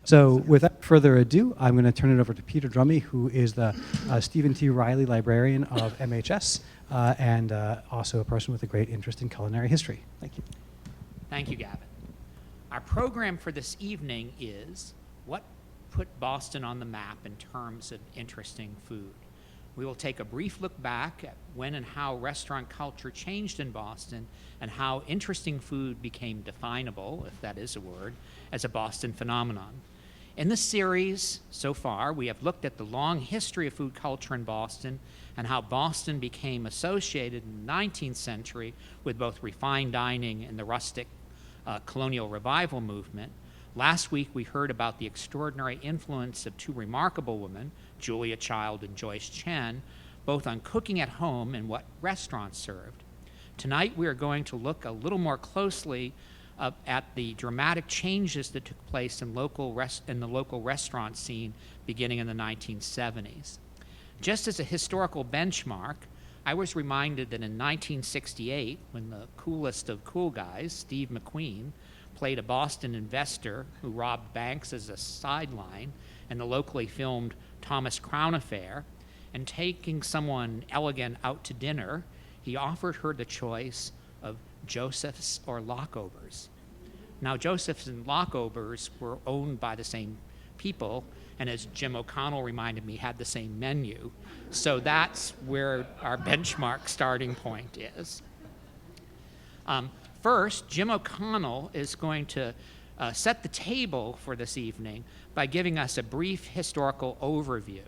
So without further ado, I'm going to turn it over to Peter Drummey, who is the Stephen T. Riley Librarian of MHS and also a person with a great interest in culinary history. Thank you. Thank you, Gavin. Our program for this evening is what put Boston on the map in terms of interesting food. We will take a brief look back at when and how restaurant culture changed in Boston and how interesting food became definable, if that is a word, as a Boston phenomenon. In this series, so far, we have looked at the long history of food culture in Boston and how Boston became associated in the 19th century with both refined dining and the rustic Colonial Revival movement. Last week, we heard about the extraordinary influence of two remarkable women, Lydia Shire and Joyce Chen, both on cooking at home and what restaurants served. Tonight, we are going to look a little more closely at the dramatic changes that took place in the local restaurant scene beginning in the 1970s. Just as a historical benchmark, I was reminded that in 1968, when the coolest of cool guys, Steve McQueen, played a Boston investor who robbed banks as a sideline in the locally filmed Thomas Crown Affair, and taking someone elegant out to dinner, he offered her the choice of Joseph's or Locke-Ober's. Now, Joseph's and Locke-Ober's were owned by the same people, and as Jim O'Connell reminded me, had the same menu. So that's where our benchmark starting point is. First, Jim O'Connell is going to set the table for this evening by giving us a brief historical overview.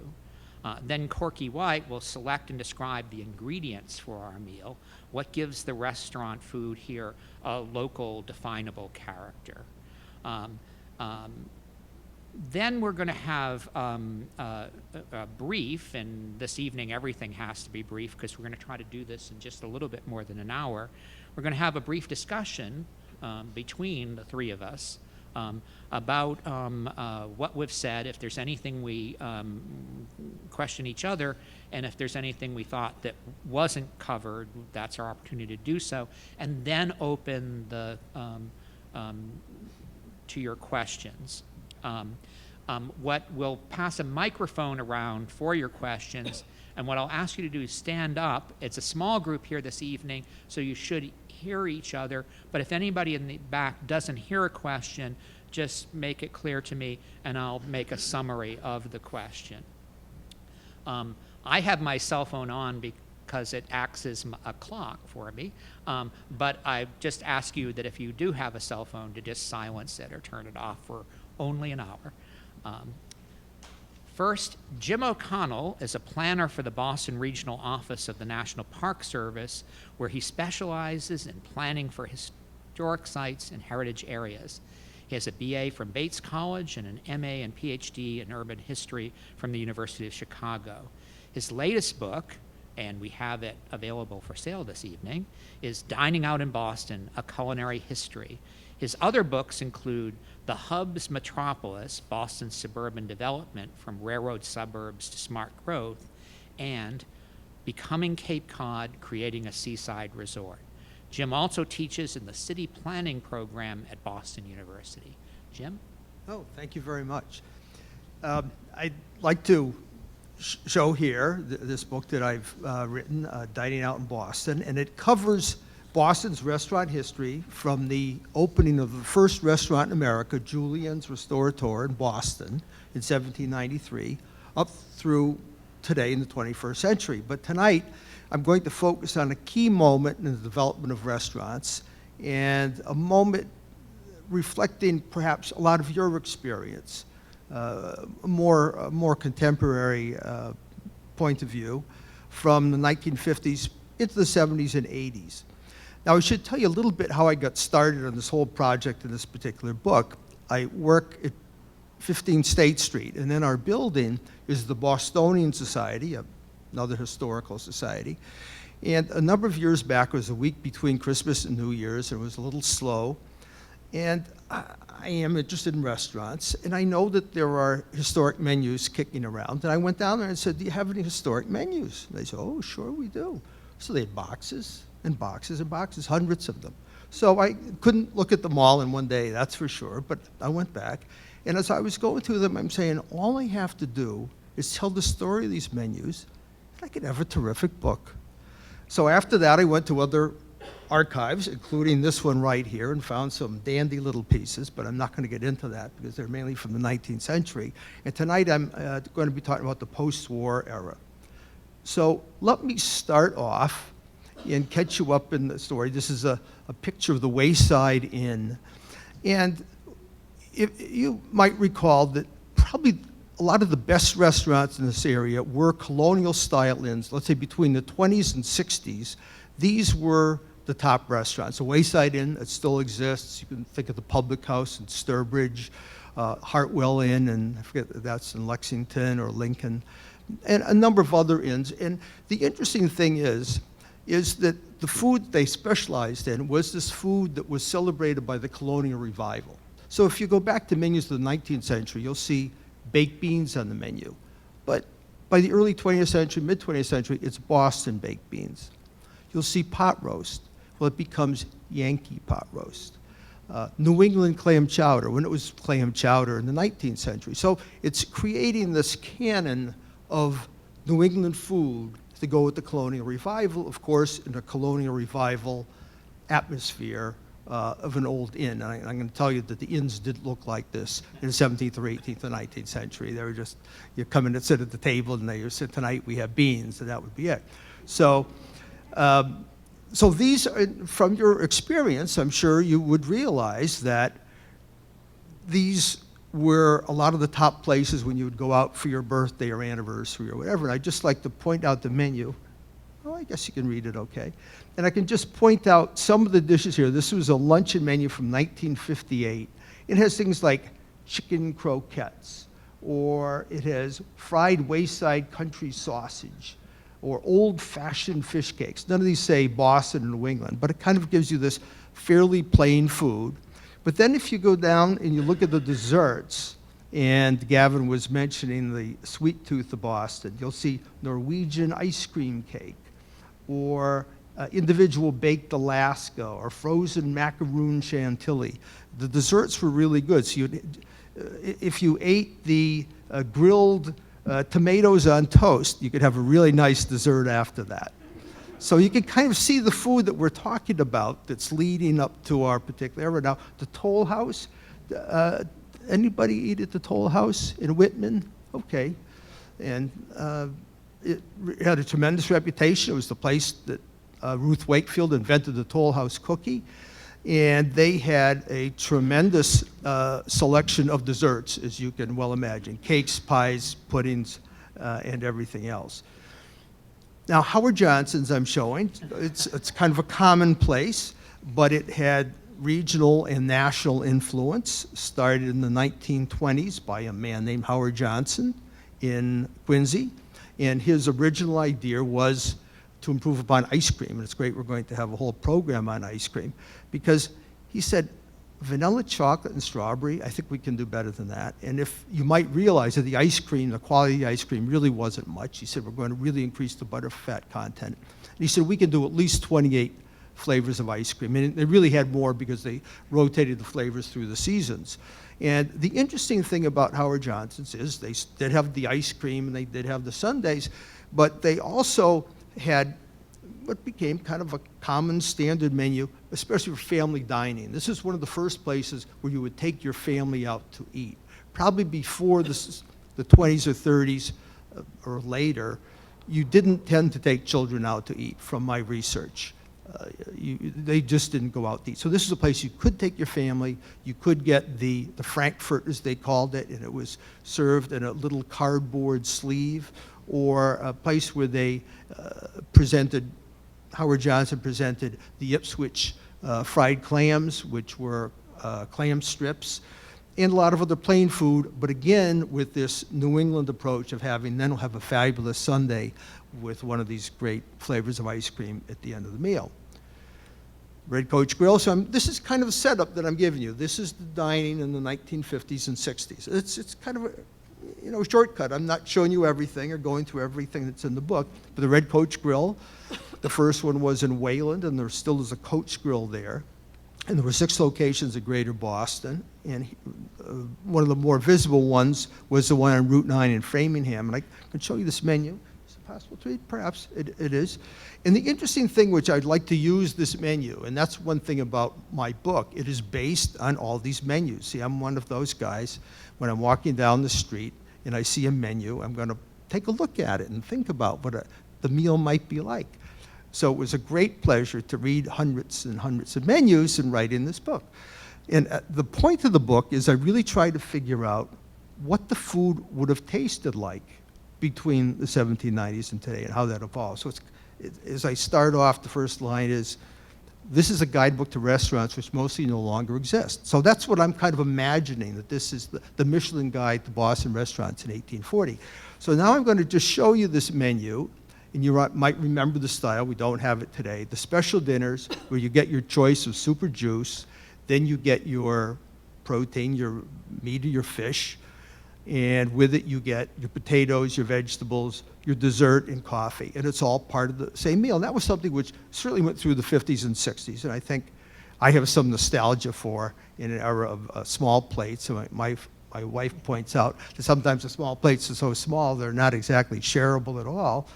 Then Corky White will select and describe the ingredients for our meal, what gives the restaurant food here a local definable character. Then we're going to have a brief, and this evening everything has to be brief because we're going to try to do this in just a little bit more than an hour. We're going to have a brief discussion between the three of us about what we've said, if there's anything we question each other, and if there's anything we thought that wasn't covered, that's our opportunity to do so, and then open the to your questions. We'll pass a microphone around for your questions, and what I'll ask you to do is stand up. It's a small group here this evening, so you should hear each other, but if anybody in the back doesn't hear a question, just make it clear to me, and I'll make a summary of the question. I have my cell phone on because it acts as a clock for me, but I just ask you that if you do have a cell phone to just silence it or turn it off for only an hour. First, Jim O'Connell is a planner for the Boston Regional Office of the National Park Service, where he specializes in planning for historic sites and heritage areas. He has a BA from Bates College and an MA and PhD in urban history from the University of Chicago. His latest book, and we have it available for sale this evening, is Dining Out in Boston, A Culinary History. His other books include The Hub's Metropolis, Boston's Suburban Development from Railroad Suburbs to Smart Growth, and Becoming Cape Cod, Creating a Seaside Resort. Jim also teaches in the City Planning Program at Boston University. Jim? Oh, thank you very much. I'd like to show here this book that I've written, Dining Out in Boston, and it covers Boston's restaurant history from the opening of the first restaurant in America, Julien's Restaurateur in Boston in 1793, up through today in the 21st century. But tonight, I'm going to focus on a key moment in the development of restaurants and a moment reflecting perhaps a lot of your experience, a more contemporary point of view from the 1950s into the 70s and 80s. Now, I should tell you a little bit how I got started on this whole project in this particular book. I work at 15 State Street, and in our building is the Bostonian Society, another historical society. And a number of years back, it was a week between Christmas and New Year's, and it was a little slow. And I am interested in restaurants, and I know that there are historic menus kicking around. And I went down there and said, do you have any historic menus? And they said, oh, sure we do. So they had boxes and boxes and boxes, hundreds of them. So I couldn't look at them all in one day, that's for sure, but I went back. And as I was going through them, I'm saying, all I have to do is tell the story of these menus, and I could have a terrific book. So after that, I went to other archives, including this one right here, and found some dandy little pieces, but I'm not going to get into that because they're mainly from the 19th century. And tonight I'm going to be talking about the post-war era. So let me start off and catch you up in the story. This is a picture of the Wayside Inn. And if you might recall that probably a lot of the best restaurants in this area were colonial style inns. Let's say between the 20s and 60s, these were the top restaurants. The Wayside Inn, it still exists. You can think of the Public House in Sturbridge, Hartwell Inn, and I forget if that's in Lexington or Lincoln, and a number of other inns. And the interesting thing is that the food they specialized in was this food that was celebrated by the Colonial Revival. So if you go back to menus of the 19th century, you'll see baked beans on the menu. But by the early 20th century, mid-20th century, it's Boston baked beans. You'll see pot roast. Well, it becomes Yankee pot roast. New England clam chowder, when it was clam chowder in the 19th century. So it's creating this canon of New England food to go with the Colonial Revival, of course, in a Colonial Revival atmosphere of an old inn. And I'm going to tell you that the inns did look like this in the 17th or 18th or 19th century. They were just, you come in and sit at the table, and they said, tonight we have beans, and that would be it. So these are, from your experience, I'm sure you would realize that these were a lot of the top places when you would go out for your birthday or anniversary or whatever. And I'd just like to point out the menu. Oh, I guess you can read it okay. And I can just point out some of the dishes here. This was a luncheon menu from 1958. It has things like chicken croquettes, or it has fried Wayside country sausage, or old-fashioned fish cakes. None of these say Boston and New England, but it kind of gives you this fairly plain food. But then if you go down and you look at the desserts, and Gavin was mentioning the sweet tooth of Boston, you'll see Norwegian ice cream cake, or individual baked Alaska, or frozen macaroon chantilly. The desserts were really good. So if you ate the grilled tomatoes on toast, you could have a really nice dessert after that. So you can kind of see the food that we're talking about that's leading up to our particular era. Now, the Toll House, anybody eat at the Toll House in Whitman? Okay. And it had a tremendous reputation. It was the place that Ruth Wakefield invented the Toll House cookie. And they had a tremendous selection of desserts, as you can well imagine. Cakes, pies, puddings, and everything else. Now, Howard Johnson's I'm showing, it's kind of a commonplace, but it had regional and national influence. Started in the 1920s by a man named Howard Johnson in Quincy. And his original idea was to improve upon ice cream. And it's great we're going to have a whole program on ice cream, because he said, vanilla, chocolate, and strawberry, I think we can do better than that. And if you might realize that the ice cream, the quality of the ice cream really wasn't much. He said, we're going to really increase the butterfat content. And he said, we can do at least 28 flavors of ice cream. And they really had more because they rotated the flavors through the seasons. And the interesting thing about Howard Johnson's is they did have the ice cream and they did have the sundaes, but they also had what became kind of a common standard menu, especially for family dining. This is one of the first places where you would take your family out to eat. Probably before the 20s or 30s or later, you didn't tend to take children out to eat, from my research. They just didn't go out to eat. So this is a place you could take your family. You could get the Frankfurt, as they called it, and it was served in a little cardboard sleeve, or a place where they Howard Johnson presented the Ipswich fried clams, which were clam strips, and a lot of other plain food, but again, with this New England approach of then we'll have a fabulous sundae with one of these great flavors of ice cream at the end of the meal. Redcoats Grill, so this is kind of a setup that I'm giving you. This is the dining in the 1950s and 60s. It's kind of a shortcut. I'm not showing you everything or going through everything that's in the book, but the Redcoats Grill, the first one was in Wayland, and there still is a Coach Grill there. And there were 6 locations in Greater Boston, and one of the more visible ones was the one on Route 9 in Framingham. And I can show you this menu. Is it possible to read? Perhaps it is. And the interesting thing, which I'd like to use this menu, and that's one thing about my book, it is based on all these menus. See, I'm one of those guys, when I'm walking down the street and I see a menu, I'm going to take a look at it and think about what the meal might be like. So it was a great pleasure to read hundreds and hundreds of menus and write in this book. And the point of the book is I really try to figure out what the food would have tasted like between the 1790s and today and how that evolved. So as I start off, the first line is, this is a guidebook to restaurants which mostly no longer exist. So that's what I'm kind of imagining, that this is the Michelin Guide to Boston restaurants in 1840. So now I'm going to just show you this menu, and you might remember the style. We don't have it today. The special dinners, where you get your choice of soup or juice, then you get your protein, your meat or your fish, and with it you get your potatoes, your vegetables, your dessert, and coffee, and it's all part of the same meal. And that was something which certainly went through the 50s and 60s, and I think I have some nostalgia for in an era of small plates. So my wife points out that sometimes the small plates are so small they're not exactly shareable at all.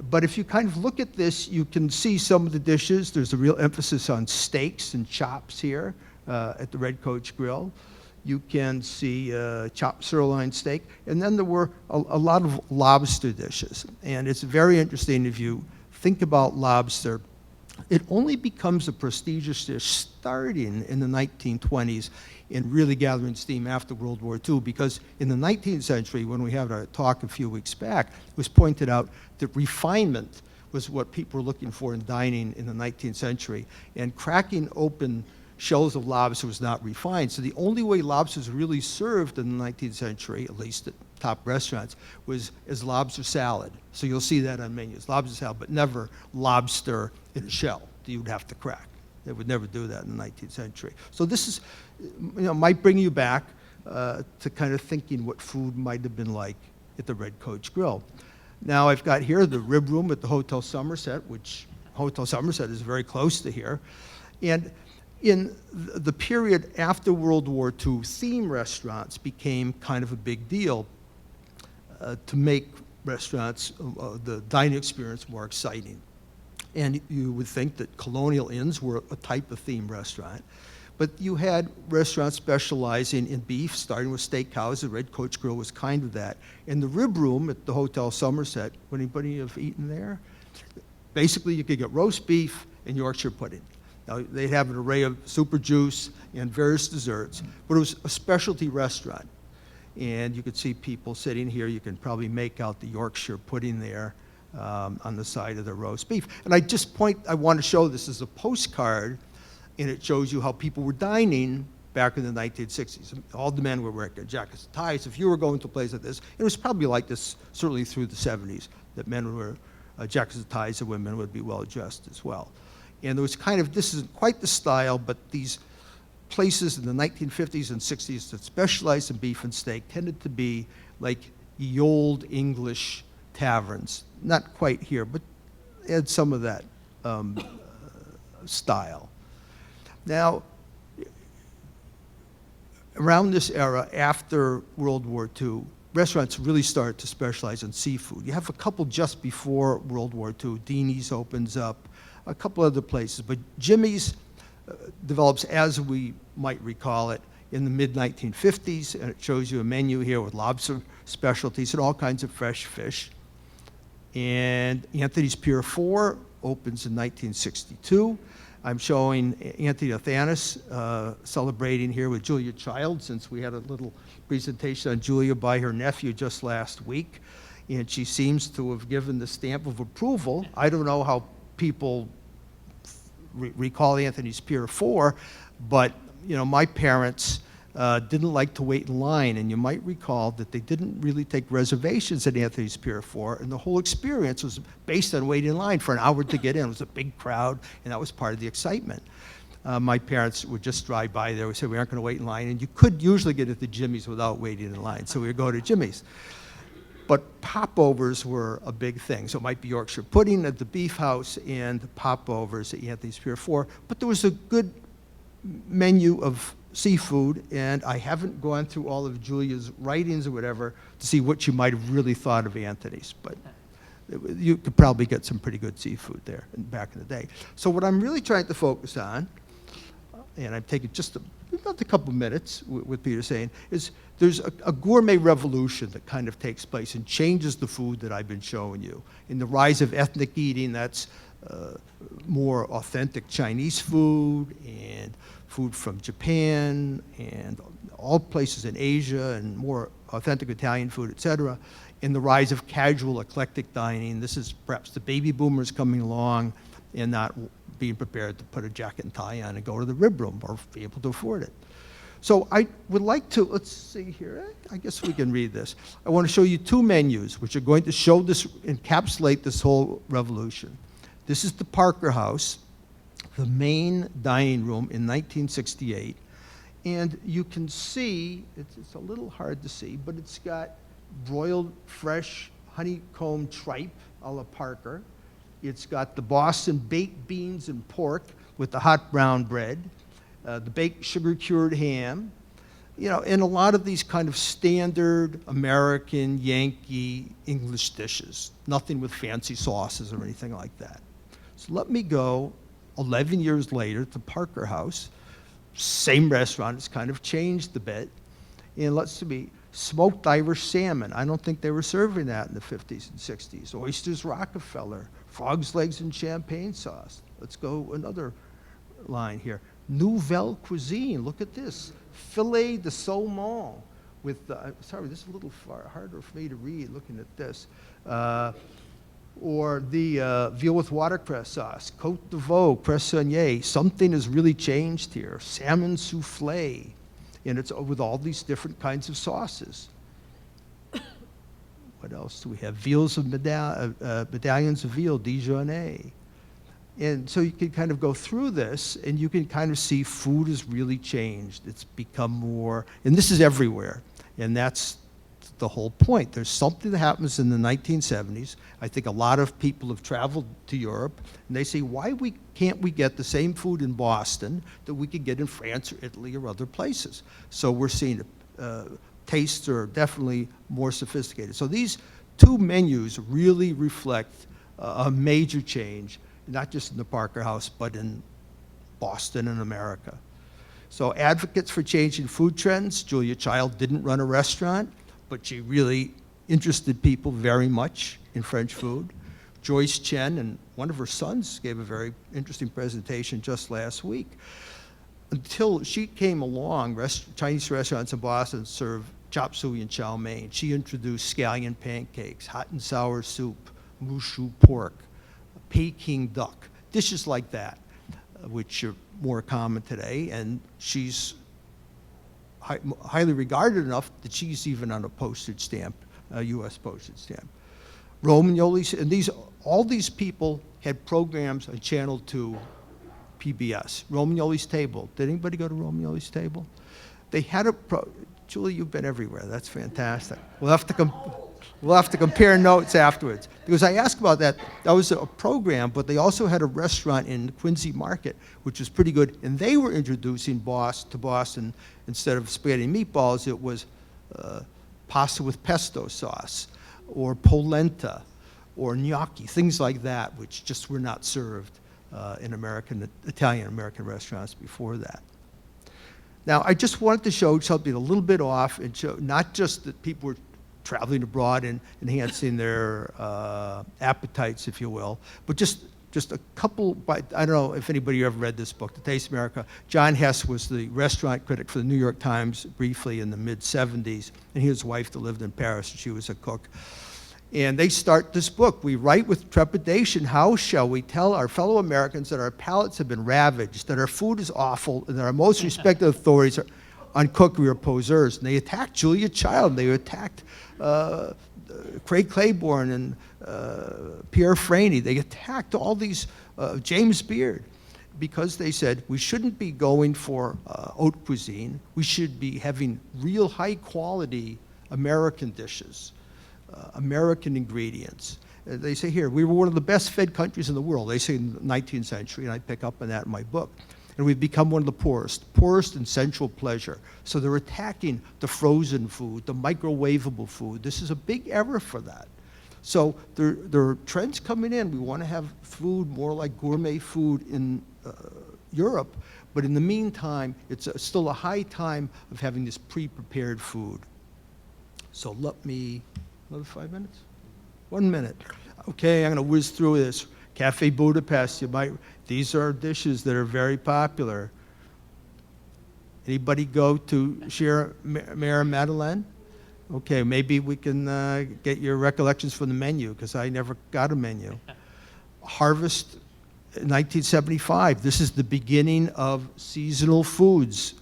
But if you kind of look at this, you can see some of the dishes. There's a real emphasis on steaks and chops here at the Redcoats Grill. You can see chopped sirloin steak. And then there were a lot of lobster dishes. And it's very interesting if you think about lobster. It only becomes a prestigious dish starting in the 1920s and really gathering steam after World War II, because in the 19th century, when we had our talk a few weeks back, it was pointed out that refinement was what people were looking for in dining in the 19th century, and cracking open shells of lobster was not refined. So the only way lobster was really served in the 19th century, at least at top restaurants, was as lobster salad. So you'll see that on menus, lobster salad, but never lobster in a shell that you would have to crack. They would never do that in the 19th century. So this is, might bring you back to kind of thinking what food might have been like at the Redcoats Grill. Now I've got here the rib room at the Hotel Somerset, which Hotel Somerset is very close to here. And in the period after World War II, theme restaurants became kind of a big deal to make restaurants, the dining experience, more exciting. And you would think that colonial inns were a type of theme restaurant. But you had restaurants specializing in beef, starting with steakhouse. The Redcoats Grill was kind of that. And the rib room at the Hotel Somerset, would anybody have eaten there? Basically, you could get roast beef and Yorkshire pudding. Now, they'd have an array of super juice and various desserts, but it was a specialty restaurant. And you could see people sitting here. You can probably make out the Yorkshire pudding there on the side of the roast beef. And I want to show this as a postcard, and it shows you how people were dining back in the 1960s. All the men were wearing jackets and ties. If you were going to a place like this, it was probably like this certainly through the 70s, that men would wear jackets and ties, and women would be well dressed as well. And there was kind of, this isn't quite the style, but these places in the 1950s and 60s that specialized in beef and steak tended to be like the old English taverns. Not quite here, but had some of that style. Now, around this era, after World War II, restaurants really started to specialize in seafood. You have a couple just before World War II. Deanie's opens up, a couple other places, but Jimmy's develops, as we might recall it, in the mid-1950s, and it shows you a menu here with lobster specialties and all kinds of fresh fish. And Anthony's Pier 4 opens in 1962. I'm showing Anthony Athanas celebrating here with Julia Child, since we had a little presentation on Julia by her nephew just last week, and she seems to have given the stamp of approval. I don't know how people recall Anthony's Pier 4, but my parents didn't like to wait in line, and you might recall that they didn't really take reservations at Anthony's Pier 4, and the whole experience was based on waiting in line for an hour to get in. It was a big crowd, and that was part of the excitement. My parents would just drive by there. We said we aren't going to wait in line, and you could usually get at the Jimmy's without waiting in line, so we would go to Jimmy's. But popovers were a big thing. So it might be Yorkshire pudding at the Beef House and popovers at Anthony's Pier 4. But there was a good menu of seafood, and I haven't gone through all of Julia's writings or whatever to see what she might have really thought of Anthony's, but you could probably get some pretty good seafood there back in the day. So what I'm really trying to focus on, and I'm taking just about a couple minutes with Peter saying, is there's a gourmet revolution that kind of takes place and changes the food that I've been showing you. In the rise of ethnic eating, that's more authentic Chinese food and food from Japan and all places in Asia and more authentic Italian food, etc. In the rise of casual eclectic dining, this is perhaps the baby boomers coming along and not being prepared to put a jacket and tie on and go to the rib room or be able to afford it. So I would like to, let's see here, I guess we can read this. I want to show you two menus which are going to show this, encapsulate this whole revolution. This is the Parker House, the main dining room in 1968. And you can see, it's a little hard to see, but it's got broiled fresh honeycomb tripe a la Parker. It's got the Boston baked beans and pork with the hot brown bread, the baked sugar-cured ham, and a lot of these kind of standard American, Yankee, English dishes. Nothing with fancy sauces or anything like that. So let me go 11 years later to Parker House. Same restaurant, it's kind of changed a bit. And let's see, smoked Irish salmon. I don't think they were serving that in the 50s and 60s. Oysters Rockefeller, frog's legs and champagne sauce. Let's go another line here. Nouvelle cuisine, look at this. Filet de saumon with, sorry, this is a little harder for me to read looking at this. Or the veal with watercress sauce, Côte de Veau, Cressonnier. Something has really changed here. Salmon soufflé, and it's with all these different kinds of sauces. What else do we have? Medallions of veal, Dijonais. And so you can kind of go through this, and you can kind of see food has really changed. It's become more, and this is everywhere, and that's the whole point. There's something that happens in the 1970s. I think a lot of people have traveled to Europe, and they say, why can't we get the same food in Boston that we could get in France or Italy or other places? So we're seeing tastes are definitely more sophisticated. So these two menus really reflect a major change, not just in the Parker House, but in Boston and America. So advocates for changing food trends. Julia Child didn't run a restaurant, but she really interested people very much in French food. Joyce Chen and one of her sons gave a very interesting presentation just last week. Until she came along, Chinese restaurants in Boston served chop suey and chow mein. She introduced scallion pancakes, hot and sour soup, mushu pork, Peking duck, dishes like that, which are more common today. And she's highly regarded enough that she's even on a postage stamp, a U.S. postage stamp. Romagnoli, and all these people had programs on Channel 2 PBS. Romagnoli's Table. Did anybody go to Romagnoli's Table? They had Julie, you've been everywhere. That's fantastic. We'll have to compare notes afterwards. Because I asked about that. That was a program, but they also had a restaurant in Quincy Market, which was pretty good. And they were introducing to Boston, instead of spaghetti and meatballs, it was pasta with pesto sauce, or polenta, or gnocchi, things like that, which just were not served in Italian-American restaurants before that. Now, I just wanted to show something a little bit off and show not just that people were traveling abroad and enhancing their appetites, if you will, but just a couple, I don't know if anybody ever read this book, The Taste of America. John Hess was the restaurant critic for the New York Times briefly in the mid-'70s, and his wife that lived in Paris, and she was a cook. And they start this book. We write with trepidation, how shall we tell our fellow Americans that our palates have been ravaged, that our food is awful, and that our most respected authorities on cookery are poseurs. And they attacked Julia Child, they attacked Craig Claiborne and Pier. They attacked all these, James Beard, because they said we shouldn't be going for haute cuisine. We should be having real high quality American dishes. American ingredients. They say here, we were one of the best fed countries in the world, they say in the 19th century, and I pick up on that in my book. and we've become one of the poorest in sensual pleasure. So they're attacking the frozen food, the microwavable food. This is a big error for that. So there are trends coming in. We want to have food more like gourmet food in Europe, but in the meantime, it's still a high time of having this pre-prepared food. So let me, another 5 minutes? 1 minute. Okay, I'm going to whiz through this. Cafe Budapest, these are dishes that are very popular. Anybody go to Shire Mare Madeleine? Okay, maybe we can get your recollections from the menu, because I never got a menu. Harvest, 1975. This is the beginning of seasonal foods.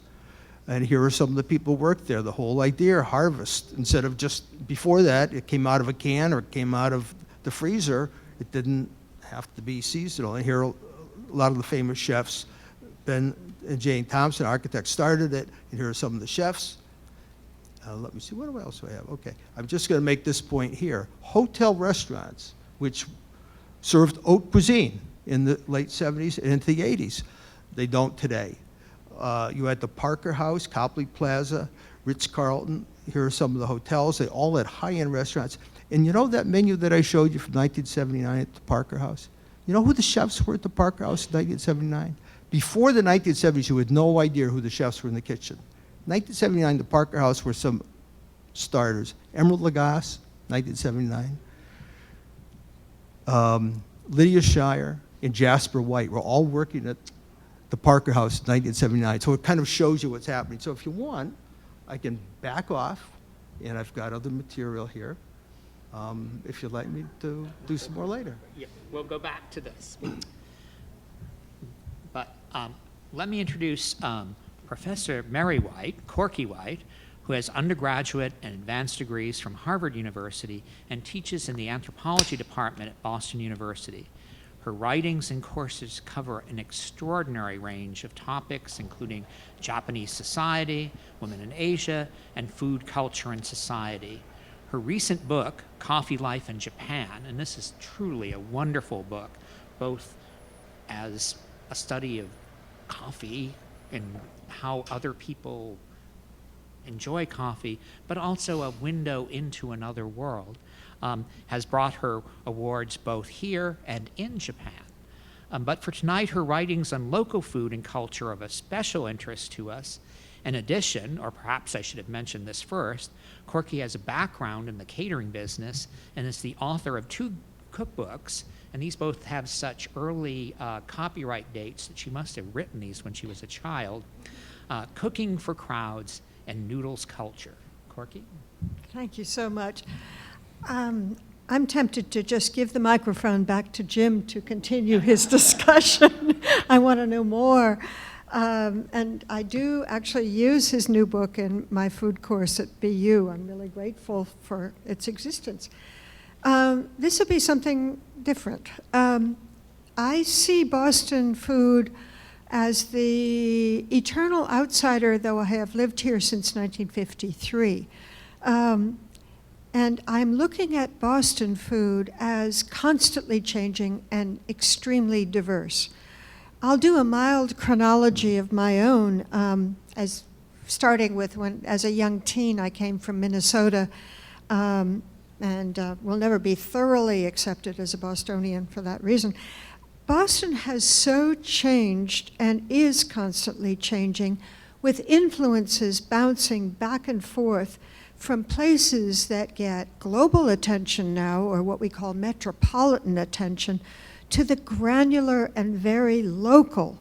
And here are some of the people who worked there. The whole idea, harvest. Instead of just, before that, it came out of a can or it came out of the freezer. It didn't have to be seasonal. And here are a lot of the famous chefs. Ben and Jane Thompson, architects, started it. And here are some of the chefs. Let me see, what else do I have? Okay, I'm just going to make this point here. Hotel restaurants, which served haute cuisine in the late 70s and into the 80s. They don't today. You had the Parker House, Copley Plaza, Ritz-Carlton. Here are some of the hotels. They all had high-end restaurants. And you know that menu that I showed you from 1979 at the Parker House? You know who the chefs were at the Parker House in 1979? Before the 1970s, you had no idea who the chefs were in the kitchen. 1979, the Parker House were some starters. Emerald Lagasse, 1979. Lydia Shire and Jasper White were all working at the Parker House in 1979. So it kind of shows you what's happening. So if you want, I can back off, and I've got other material here. If you'd like me to do some more later. Yeah, we'll go back to this. But let me introduce Professor Mary White, Corky White, who has undergraduate and advanced degrees from Harvard University and teaches in the anthropology department at Boston University. Her writings and courses cover an extraordinary range of topics, including Japanese society, women in Asia, and food, culture, and society. Her recent book, Coffee Life in Japan, and this is truly a wonderful book, both as a study of coffee and how other people enjoy coffee, but also a window into another world, has brought her awards both here and in Japan. But for tonight, her writings on local food and culture are of a special interest to us. In addition, or perhaps I should have mentioned this first, Corky has a background in the catering business and is the author of 2 cookbooks, and these both have such early copyright dates that she must have written these when she was a child. Cooking for Crowds and Noodles Culture. Corky? Thank you so much. I'm tempted to just give the microphone back to Jim to continue his discussion. I want to know more. And I do actually use his new book in my food course at BU. I'm really grateful for its existence. This will be something different. I see Boston food as the eternal outsider, though I have lived here since 1953. And I'm looking at Boston food as constantly changing and extremely diverse. I'll do a mild chronology of my own, as starting with when, as a young teen, I came from Minnesota, and will never be thoroughly accepted as a Bostonian for that reason. Boston has so changed and is constantly changing, with influences bouncing back and forth from places that get global attention now, or what we call metropolitan attention, to the granular and very local.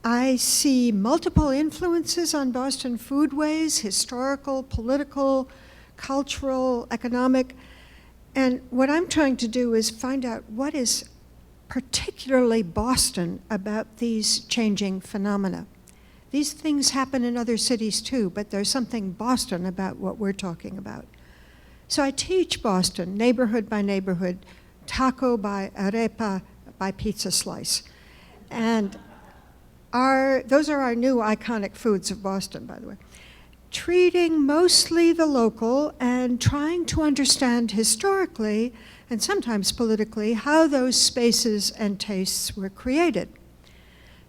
I see multiple influences on Boston foodways: historical, political, cultural, economic. And what I'm trying to do is find out what is particularly Boston about these changing phenomena. These things happen in other cities too, but there's something Boston about what we're talking about. So I teach Boston, neighborhood by neighborhood, taco by arepa by pizza slice. And those are our new iconic foods of Boston, by the way. Treating mostly the local and trying to understand historically, and sometimes politically, how those spaces and tastes were created.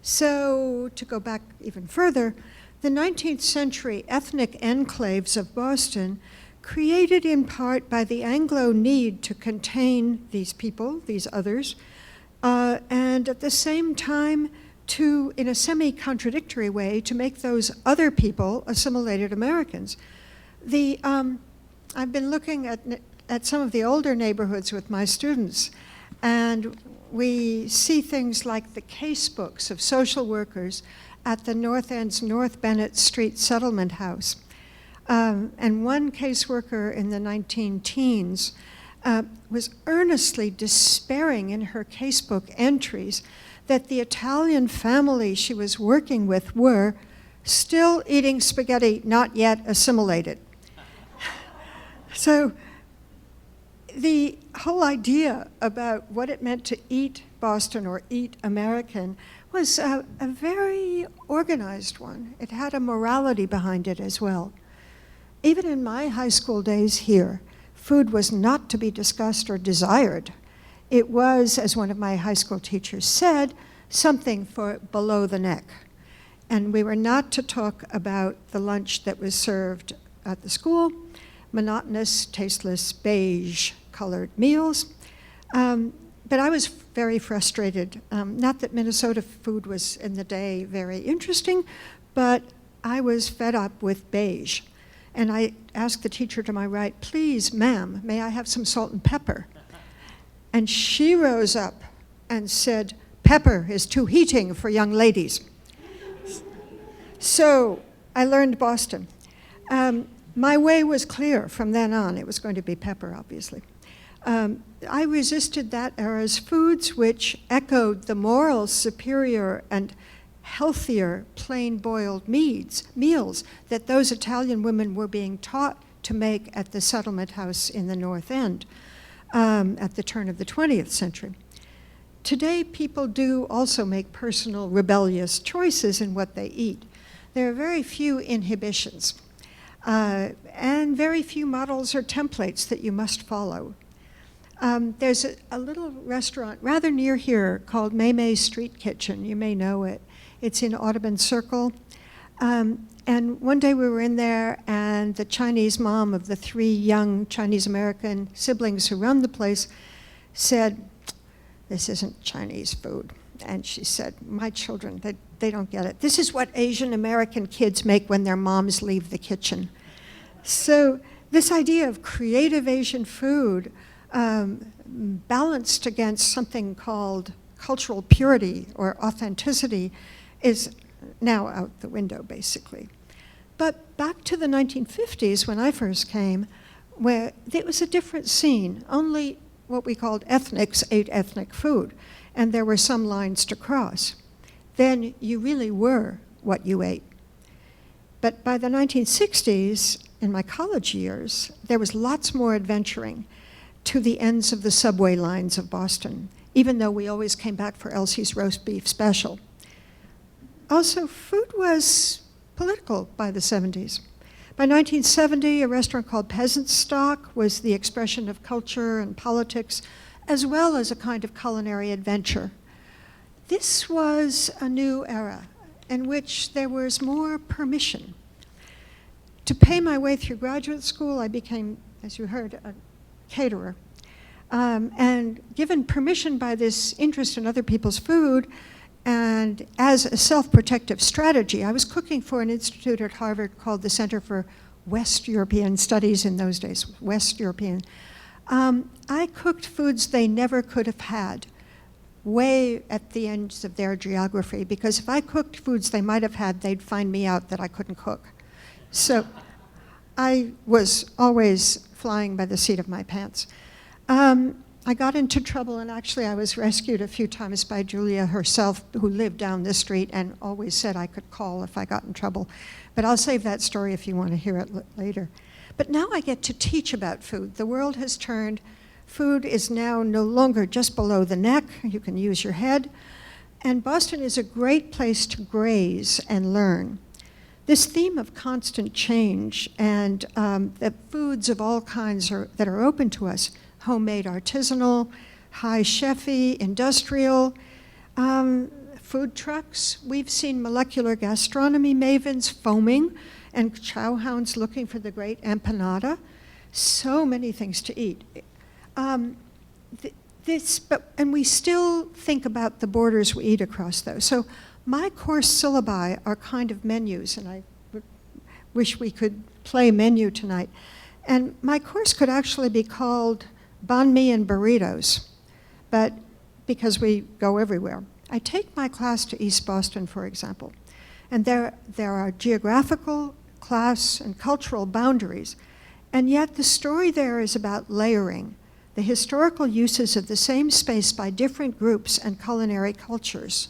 So to go back even further, the 19th century ethnic enclaves of Boston, created in part by the Anglo need to contain these people, these others, and at the same time to, in a semi-contradictory way, to make those other people assimilated Americans. I've been looking at some of the older neighborhoods with my students, and we see things like the case books of social workers at the North End's North Bennett Street Settlement House. And one caseworker in the 19-teens was earnestly despairing in her casebook entries that the Italian family she was working with were still eating spaghetti not yet assimilated. So the whole idea about what it meant to eat Boston or eat American was a very organized one. It had a morality behind it as well. Even in my high school days here, food was not to be discussed or desired. It was, as one of my high school teachers said, something for below the neck. And we were not to talk about the lunch that was served at the school, monotonous, tasteless, beige-colored meals. But I was very frustrated. Not that Minnesota food was in the day very interesting, but I was fed up with beige. And I asked the teacher to my right, "Please, ma'am, may I have some salt and pepper?" And she rose up and said, "Pepper is too heating for young ladies." So I learned Boston. My way was clear from then on. It was going to be pepper, obviously. I resisted that era's foods which echoed the moral superior and healthier plain-boiled meals that those Italian women were being taught to make at the settlement house in the North End at the turn of the 20th century. Today, people do also make personal rebellious choices in what they eat. There are very few inhibitions and very few models or templates that you must follow. There's a little restaurant rather near here called May Street Kitchen. You may know it. It's in Audubon Circle. And one day we were in there, and the Chinese mom of the 3 young Chinese-American siblings who run the place said, "This isn't Chinese food." And she said, "My children, they don't get it. This is what Asian-American kids make when their moms leave the kitchen." So this idea of creative Asian food balanced against something called cultural purity or authenticity is now out the window, basically. But back to the 1950s, when I first came, where it was a different scene. Only what we called ethnics ate ethnic food, and there were some lines to cross. Then you really were what you ate. But by the 1960s, in my college years, there was lots more adventuring to the ends of the subway lines of Boston, even though we always came back for Elsie's roast beef special. Also, food was political by the 70s. By 1970, a restaurant called Peasant Stock was the expression of culture and politics, as well as a kind of culinary adventure. This was a new era in which there was more permission. To pay my way through graduate school, I became, as you heard, a caterer. And given permission by this interest in other people's food, and as a self-protective strategy, I was cooking for an institute at Harvard called the Center for West European Studies in those days, West European. I cooked foods they never could have had, way at the ends of their geography, because if I cooked foods they might have had, they'd find me out that I couldn't cook. So I was always flying by the seat of my pants. I got into trouble, and actually I was rescued a few times by Julia herself, who lived down the street and always said I could call if I got in trouble. But I'll save that story if you want to hear it later. But now I get to teach about food. The world has turned. Food is now no longer just below the neck. You can use your head. And Boston is a great place to graze and learn. This theme of constant change and the foods of all kinds that are open to us, homemade, artisanal, high chefy, industrial, food trucks. We've seen molecular gastronomy mavens foaming and chowhounds looking for the great empanada. So many things to eat. And we still think about the borders we eat across those. So my course syllabi are kind of menus, and I wish we could play menu tonight. And my course could actually be called Banh Mi and Burritos, but because we go everywhere. I take my class to East Boston, for example, and there are geographical, class, and cultural boundaries, and yet the story there is about layering, the historical uses of the same space by different groups and culinary cultures.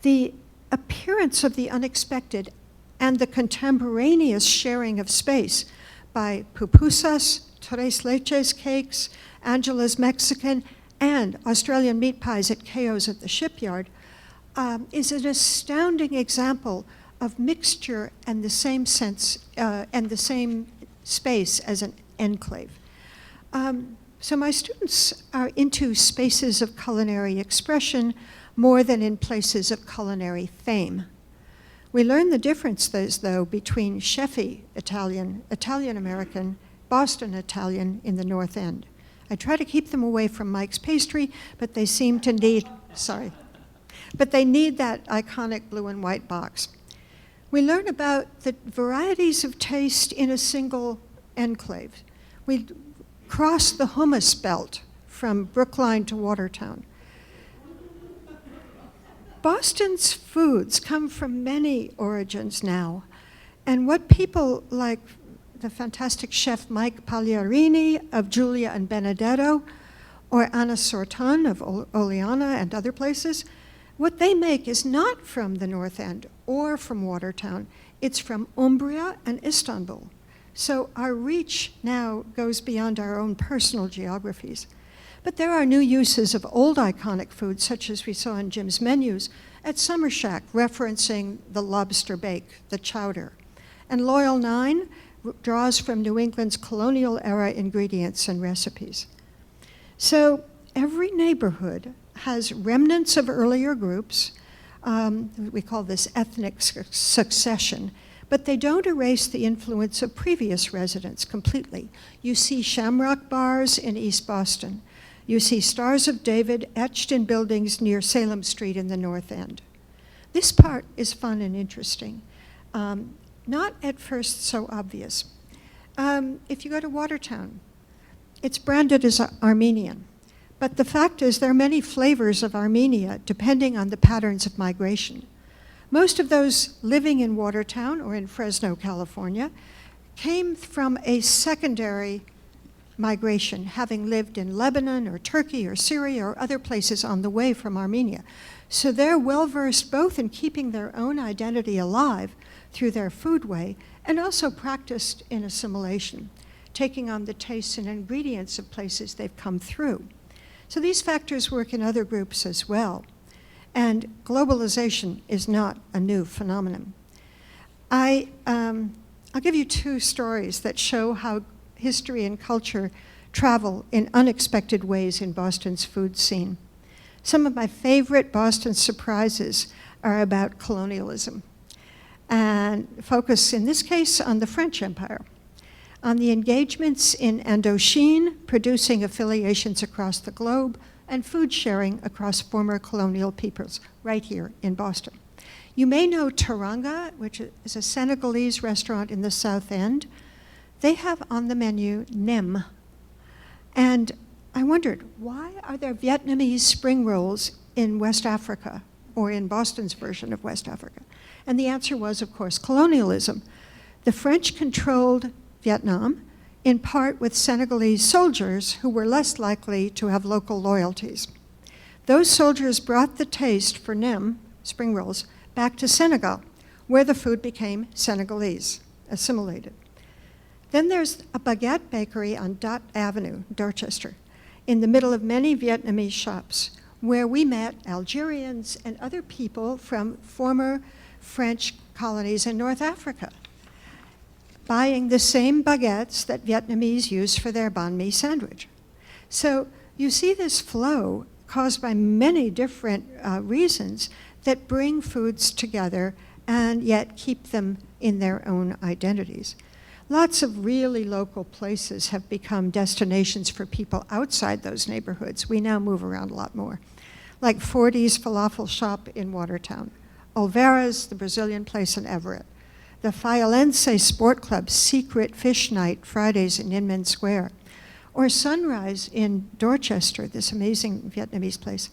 The appearance of the unexpected and the contemporaneous sharing of space by pupusas, tres leches cakes, Angela's Mexican, and Australian meat pies at Keogh's at the shipyard is an astounding example of mixture and the same sense and the same space as an enclave. So my students are into spaces of culinary expression more than in places of culinary fame. We learn the differences, though, between chefy Italian, Italian-American, Boston Italian in the North End. I try to keep them away from Mike's Pastry, but they seem to need, but they need that iconic blue and white box. We learn about the varieties of taste in a single enclave. We cross the hummus belt from Brookline to Watertown. Boston's foods come from many origins now, and what people like the fantastic chef Mike Pagliarini of Giulia and Benedetto, or Anna Sortan of Oleana and other places, what they make is not from the North End or from Watertown. It's from Umbria and Istanbul. So our reach now goes beyond our own personal geographies. But there are new uses of old iconic foods, such as we saw in Jim's menus, at Summer Shack, referencing the lobster bake, the chowder. And Loyal 9 draws from New England's colonial era ingredients and recipes. So every neighborhood has remnants of earlier groups. We call this ethnic succession, but they don't erase the influence of previous residents completely. You see shamrock bars in East Boston. You see Stars of David etched in buildings near Salem Street in the North End. This part is fun and interesting. Not at first so obvious. If you go to Watertown, it's branded as Armenian. But the fact is there are many flavors of Armenia depending on the patterns of migration. Most of those living in Watertown or in Fresno, California, came from a secondary migration, having lived in Lebanon or Turkey or Syria or other places on the way from Armenia. So they're well-versed both in keeping their own identity alive through their foodway and also practiced in assimilation, taking on the tastes and ingredients of places they've come through. So these factors work in other groups as well. And globalization is not a new phenomenon. I'll give you two stories that show how history and culture travel in unexpected ways in Boston's food scene. Some of my favorite Boston surprises are about colonialism and focus, in this case, on the French Empire, on the engagements in Indochine, producing affiliations across the globe, and food sharing across former colonial peoples, right here in Boston. You may know Teranga, which is a Senegalese restaurant in the South End. They have on the menu nem. And I wondered, why are there Vietnamese spring rolls in West Africa, or in Boston's version of West Africa? And the answer was, of course, colonialism. The French controlled Vietnam, in part with Senegalese soldiers who were less likely to have local loyalties. Those soldiers brought the taste for nem, spring rolls, back to Senegal, where the food became Senegalese, assimilated. Then there's a baguette bakery on Dot Avenue, Dorchester, in the middle of many Vietnamese shops, where we met Algerians and other people from former French colonies in North Africa, buying the same baguettes that Vietnamese use for their banh mi sandwich. So you see this flow caused by many different reasons that bring foods together and yet keep them in their own identities. Lots of really local places have become destinations for people outside those neighborhoods. We now move around a lot more. Like Fordy's Falafel Shop in Watertown, Olvera's, the Brazilian place in Everett, the Fiolense Sport Club's secret fish night Fridays in Inman Square, or Sunrise in Dorchester, this amazing Vietnamese place,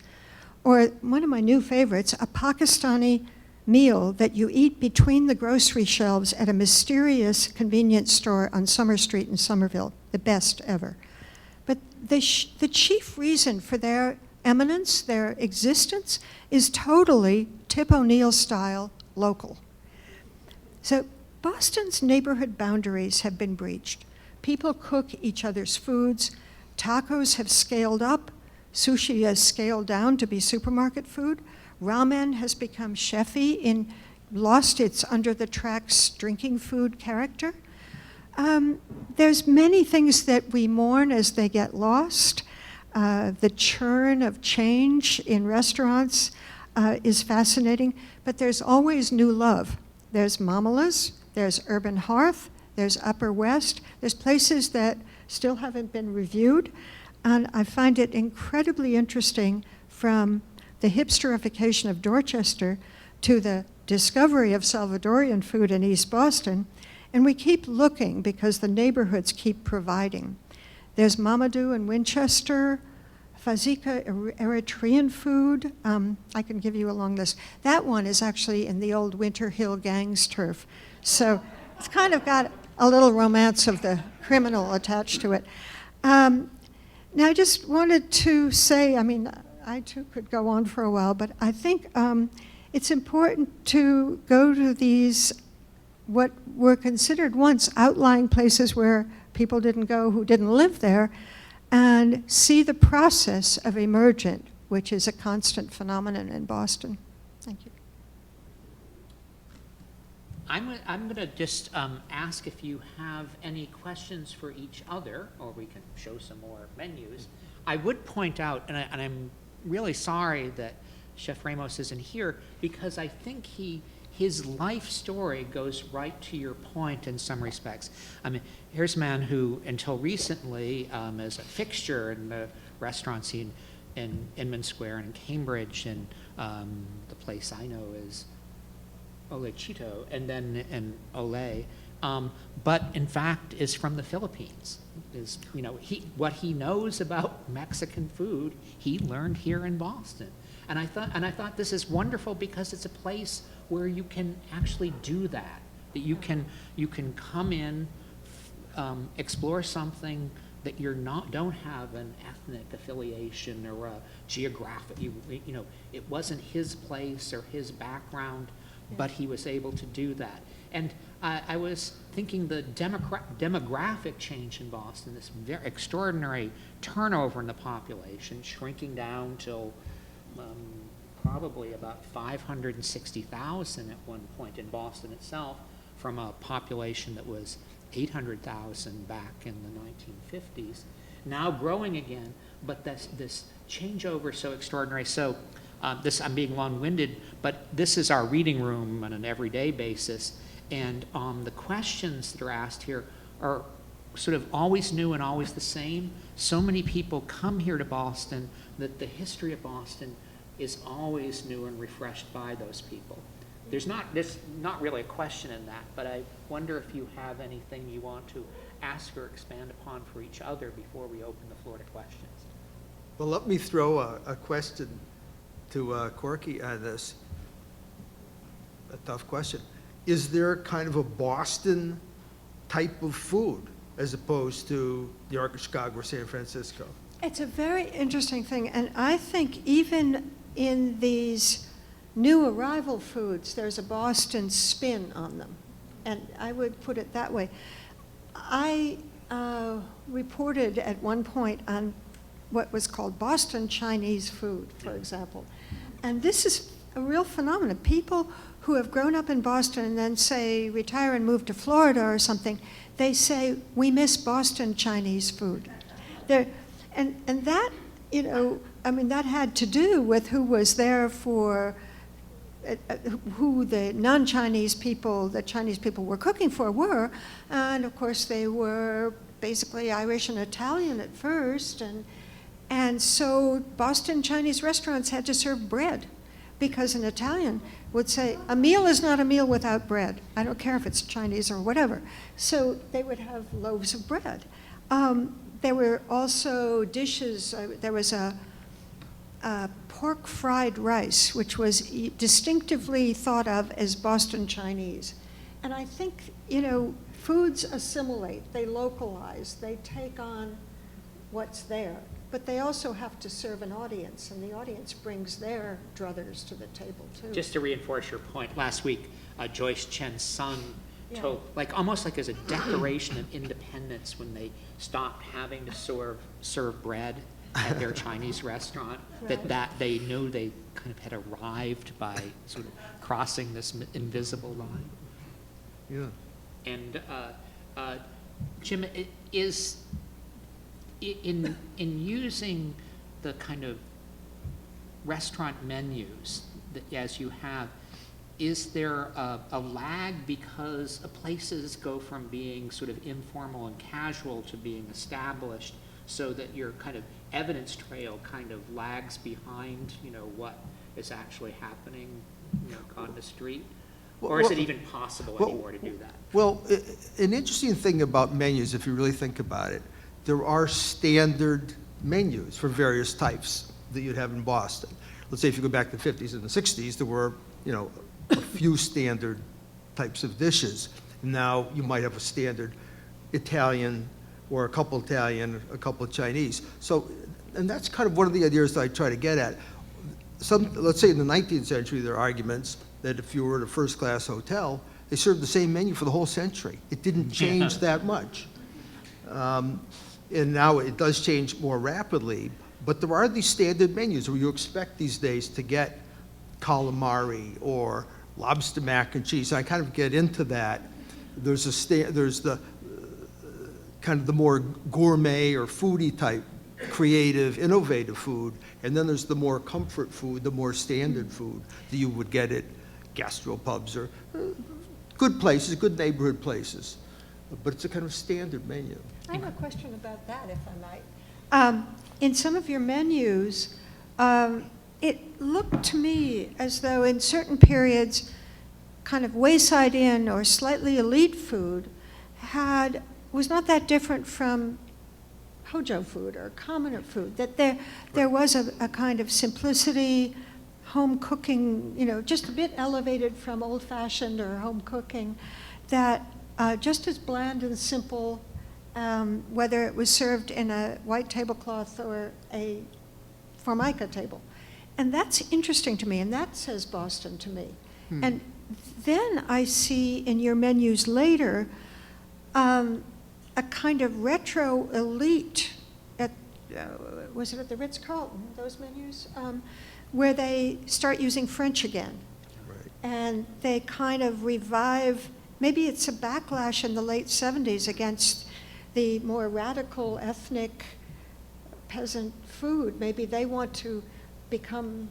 or one of my new favorites, a Pakistani meal that you eat between the grocery shelves at a mysterious convenience store on Summer Street in Somerville, the best ever. But the chief reason for their eminence, their existence, is totally Tip O'Neill style local. So Boston's neighborhood boundaries have been breached. People cook each other's foods. Tacos have scaled up. Sushi has scaled down to be supermarket food. Ramen has become chefy and lost its under-the-tracks drinking food character. There's many things that we mourn as they get lost. The churn of change in restaurants is fascinating, but there's always new love. There's Mamala's, there's Urban Hearth, there's Upper West, there's places that still haven't been reviewed, and I find it incredibly interesting from the hipsterification of Dorchester to the discovery of Salvadorian food in East Boston, and we keep looking because the neighborhoods keep providing. There's Mamadou in Winchester, Fazika, Eritrean food. I can give you a long list. That one is actually in the old Winter Hill Gang's turf. So it's kind of got a little romance of the criminal attached to it. Now I just wanted to say, I mean, I too could go on for a while, but I think it's important to go to these, what were considered once outlying places where people didn't go who didn't live there, and see the process of emergent, which is a constant phenomenon in Boston. Thank you. I'm going to just ask if you have any questions for each other, or we can show some more menus. I would point out, and I'm really sorry that Chef Ramos isn't here, because I think his life story goes right to your point in some respects. I mean, here's a man who, until recently, as a fixture in the restaurant scene in Inman Square and in Cambridge, and the place I know is Ole Chito, and then in Ole, but in fact is from the Philippines. Is, you know, what he knows about Mexican food, he learned here in Boston. And I thought this is wonderful because it's a place where you can actually do that. That you can come in, explore something that don't have an ethnic affiliation or a geographic. You know, it wasn't his place or his background, but he was able to do that. And I was thinking the demographic change in Boston, this very extraordinary turnover in the population, shrinking down till probably about 560,000 at one point in Boston itself, from a population that was 800,000 back in the 1950s. Now growing again, but this changeover so extraordinary. So I'm being long-winded, but this is our reading room on an everyday basis, and the questions that are asked here are sort of always new and always the same. So many people come here to Boston that the history of Boston is always new and refreshed by those people. There's not really a question in that, but I wonder if you have anything you want to ask or expand upon for each other before we open the floor to questions. Well, let me throw a question to Corky on this. A tough question. Is there kind of a Boston type of food as opposed to New York or Chicago or San Francisco? It's a very interesting thing, and I think even in these new arrival foods, there's a Boston spin on them, and I would put it that way. I reported at one point on what was called Boston Chinese food, for example, and this is a real phenomenon. People who have grown up in Boston and then say retire and move to Florida or something, they say, we miss Boston Chinese food. And that, you know, I mean, that had to do with who was there for who the non-Chinese people, the Chinese people were cooking for were. And of course they were basically Irish and Italian at first. And so Boston Chinese restaurants had to serve bread, because an Italian would say, a meal is not a meal without bread. I don't care if it's Chinese or whatever. So they would have loaves of bread. There were also dishes, there was a pork fried rice, which was distinctively thought of as Boston Chinese. And I think, foods assimilate, they localize, they take on what's there. But they also have to serve an audience, and the audience brings their druthers to the table, too. Just to reinforce your point, last week, Joyce, Chen's son, told, almost like as a declaration of independence when they stopped having to serve bread at their Chinese restaurant, Right. that they know they kind of had arrived by sort of crossing this invisible line. Yeah. And Jim, it is in using the kind of restaurant menus that, as you have, is there a lag because places go from being sort of informal and casual to being established, so that your kind of evidence trail kind of lags behind, what is actually happening, on the street? Or is it even possible anymore to do that? Well, an interesting thing about menus, if you really think about it, there are standard menus for various types that you'd have in Boston. Let's say if you go back to the 50s and the 60s, there were, a few standard types of dishes. Now you might have a standard Italian or a couple Italian, a couple Chinese. So, and that's kind of one of the ideas that I try to get at. Let's say in the 19th century, there are arguments that if you were at a first-class hotel, they served the same menu for the whole century. It didn't change that much. And now it does change more rapidly, but there are these standard menus where you expect these days to get calamari or lobster mac and cheese. I kind of get into that. There's the kind of the more gourmet or foodie type, creative, innovative food, and then there's the more comfort food, the more standard food that you would get at gastropubs or good places, good neighborhood places. But it's a kind of standard menu. I have a question about that, if I might. In some of your menus, it looked to me as though in certain periods, kind of wayside inn or slightly elite food was not that different from Hojo food or commoner food, that there was a kind of simplicity, home cooking, just a bit elevated from old-fashioned or home cooking, that just as bland and simple, whether it was served in a white tablecloth or a Formica table. And that's interesting to me, and that says Boston to me. And then I see in your menus later a kind of retro elite, was it at the Ritz-Carlton, those menus? Where they start using French again. Right. And they kind of revive, maybe it's a backlash in the late 70s against the more radical ethnic peasant food. Maybe they want to become,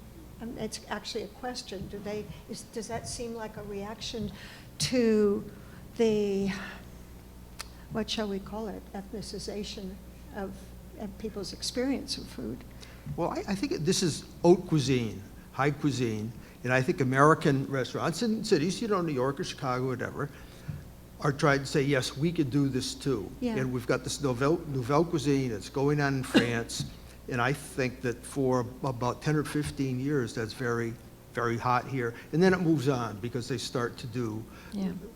it's actually a question, does that seem like a reaction to the, what shall we call it, ethnicization of people's experience of food? Well, I think this is haute cuisine, high cuisine, and I think American restaurants in cities, New York or Chicago, whatever, are trying to say, yes, we could do this too. Yeah. And we've got this nouvelle cuisine that's going on in France, and I think that for about 10 or 15 years, that's very, very hot here. And then it moves on because they start to do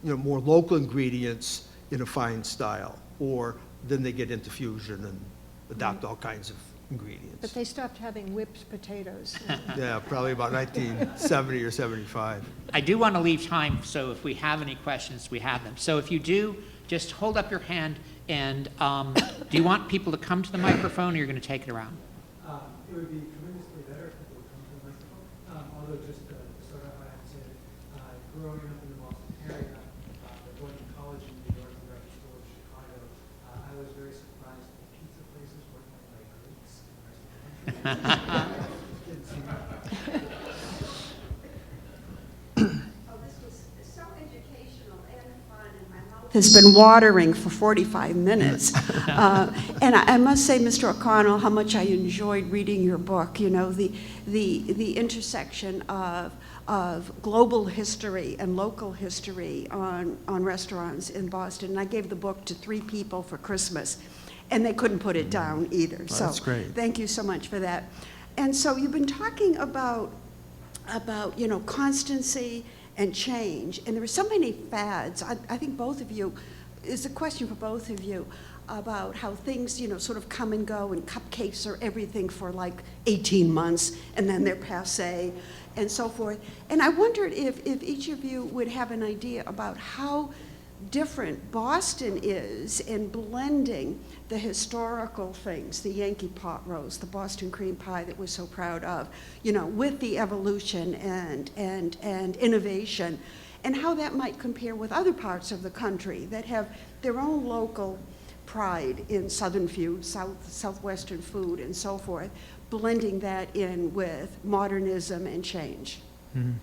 more local ingredients in a fine style, or then they get into fusion and adopt all kinds of ingredients. But they stopped having whipped potatoes. Yeah, probably about 1970 or 75. I do want to leave time, so if we have any questions, we have them. So if you do, just hold up your hand, and do you want people to come to the microphone, or you're going to take it around? It would be tremendously better if people would come to the microphone. Although just to start off, I have to say that growing up in the Boston area, going to college in New York and graduate school in Chicago, I was very surprised that pizza places were run by Greeks in the rest of the country. Didn't seem has been watering for 45 minutes. And I must say, Mr. O'Connell, how much I enjoyed reading your book. You know, the intersection of global history and local history on restaurants in Boston. And I gave the book to 3 people for Christmas, and they couldn't put it down either. Oh, that's great. Thank you so much for that. And so you've been talking about you know, constancy and change, and there are so many fads. I think both of you, is a question for both of you about how things, you know, sort of come and go, and cupcakes are everything for like 18 months, and then they're passé, and so forth. And I wondered if each of you would have an idea about how different Boston is in blending the historical things, the Yankee pot roast, the Boston cream pie that we're so proud of, you know, with the evolution and innovation, and how that might compare with other parts of the country that have their own local pride in Southern food, Southwestern food, and so forth, blending that in with modernism and change. Mm-hmm.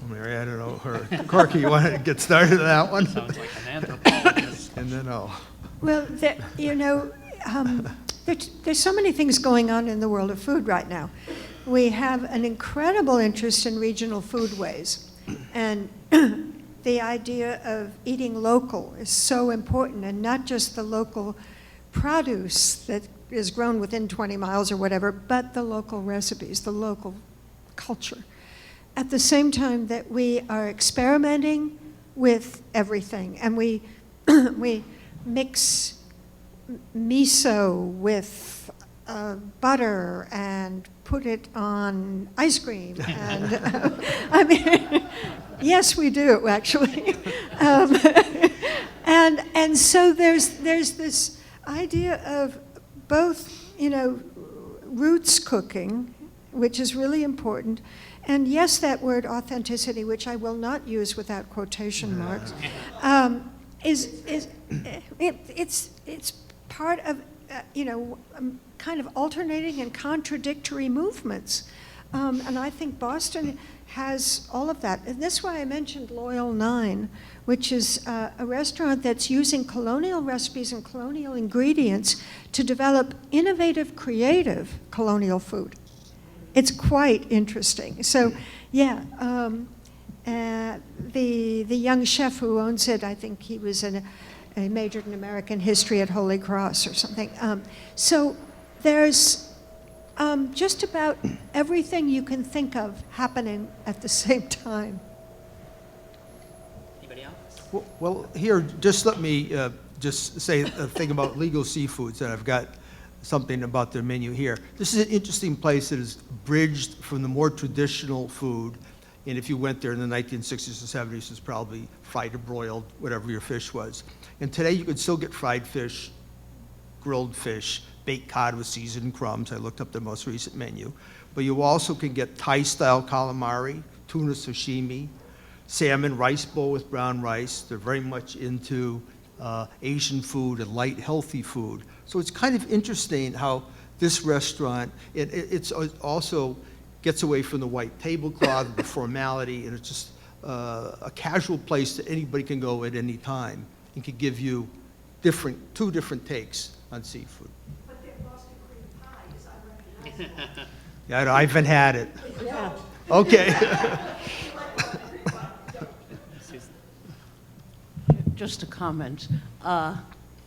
Well, Mary, I don't know her. Corky, you want to get started on that one? Sounds like an anthropologist. And then I'll. Well, you know, there's so many things going on in the world of food right now. We have an incredible interest in regional foodways, and the idea of eating local is so important, and not just the local produce that is grown within 20 miles or whatever, but the local recipes, the local culture. At the same time that we are experimenting with everything, and we mix miso with butter and put it on ice cream, and I mean, yes, we do actually, and so there's this idea of both, you know, roots cooking, which is really important. And yes, that word authenticity, which I will not use without quotation marks, it's part of you know, kind of alternating and contradictory movements, and I think Boston has all of that. And that's why I mentioned Loyal 9, which is a restaurant that's using colonial recipes and colonial ingredients to develop innovative, creative colonial food. It's quite interesting. So, yeah, the young chef who owns it, I think he was he majored in American history at Holy Cross or something. So there's just about everything you can think of happening at the same time. Anybody else? Well, here, just let me just say a thing about Legal Seafoods, and I've got something about their menu here. This is an interesting place that is bridged from the more traditional food, and if you went there in the 1960s and 70s, it's probably fried or broiled, whatever your fish was. And today you could still get fried fish, grilled fish, baked cod with seasoned crumbs. I looked up the most recent menu. But you also can get Thai-style calamari, tuna sashimi, salmon rice bowl with brown rice. They're very much into Asian food and light, healthy food. So it's kind of interesting how this restaurant, it's also gets away from the white tablecloth, the formality, and it's just a casual place that anybody can go at any time and can give you two different takes on seafood. But their Boston cream pie is unrecognizable. Yeah, I haven't had it. Yeah. Okay. Just a comment.